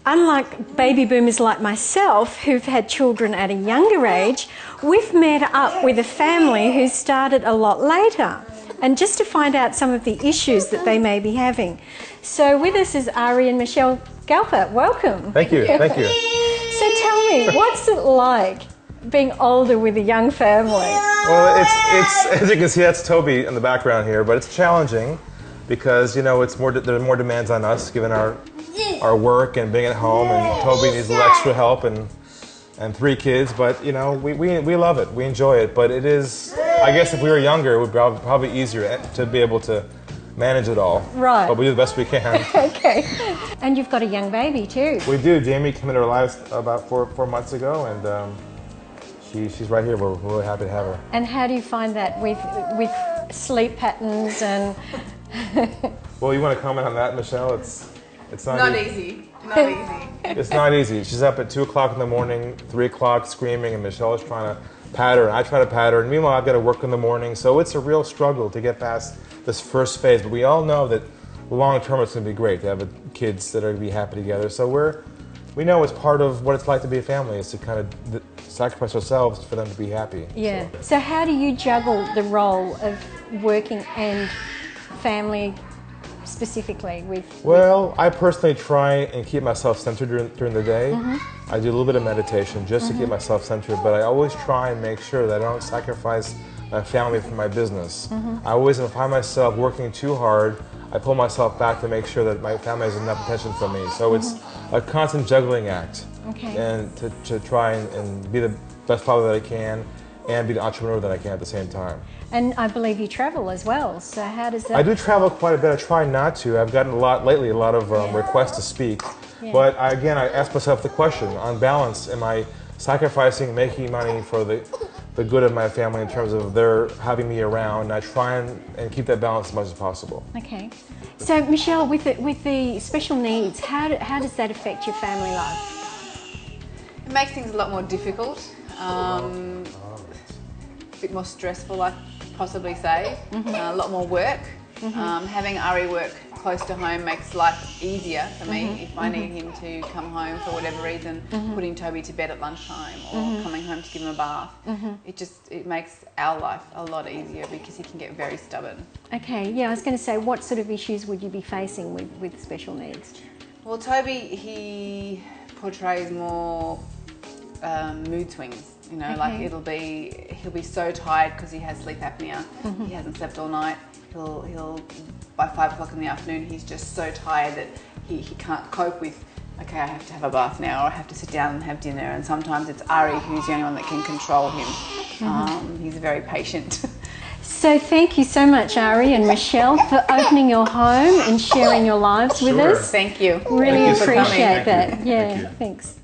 Unlike baby boomers like myself who've had children at a younger age, we've met up with a family who started a lot later, and just to find out some of the issues that they may be having. So with us is Ari and Michelle Galper. Welcome. Thank you, thank you. So tell me, what's it like being older with a young family? Well, it's as you can see, that's Toby in the background here, but it's challenging because, you know, there are more demands on us given our work and being at home, and Toby needs a little extra help and 3 kids, but you know, we love it, we enjoy it, but it is, I guess if we were younger, it would be probably easier to be able to manage it all. Right. But we do the best we can. Okay. And you've got a young baby too. We do. Jamie came into our lives about four months ago, and she's right here. We're really happy to have her. And how do you find that with sleep patterns and... Well, you want to comment on that, Michelle? It's not easy. Not easy. It's not easy. She's up at 2 o'clock in the morning, 3 o'clock screaming, and Michelle is trying to pat her, and I try to pat her, and meanwhile I've got to work in the morning, so it's a real struggle to get past this first phase, but we all know that long term it's going to be great to have kids that are going to be happy together, so we know it's part of what it's like to be a family, is to kind of sacrifice ourselves for them to be happy. Yeah. So how do you juggle the role of working and family specifically Well, I personally try and keep myself centered during the day. I do a little bit of meditation just to keep myself centered, but I always try and make sure that I don't sacrifice my family for my business. I always find myself working too hard. I pull myself back to make sure that my family has enough attention from me. So it's a constant juggling act. Okay. And to try and be the best father that I can and be the entrepreneur that I can at the same time. And I believe you travel as well, so how does that... I do travel quite a bit. I try not to. I've gotten a lot of requests to speak. Yeah. But again, I ask myself the question, on balance, am I sacrificing making money for the good of my family in terms of their having me around? And I try and keep that balance as much as possible. Okay. So Michelle, with the special needs, how does that affect your family life? It makes things a lot more difficult. A bit more stressful, I'd possibly say. A lot more work. Having Ari work close to home makes life easier for me if I need him to come home for whatever reason, putting Toby to bed at lunchtime or coming home to give him a bath. It makes our life a lot easier because he can get very stubborn. Okay, yeah, I was going to say, what sort of issues would you be facing with special needs? Well, Toby, he portrays more mood swings. You know, like he'll be so tired because he has sleep apnea. He hasn't slept all night. He'll by 5 o'clock in the afternoon, he's just so tired that he can't cope with, okay, I have to have a bath now, or I have to sit down and have dinner. And sometimes it's Ari who's the only one that can control him. He's very patient. So thank you so much, Ari and Michelle, for opening your home and sharing your lives with us. Thank you. Really Thank you. appreciate that. Thank you. Yeah, thanks.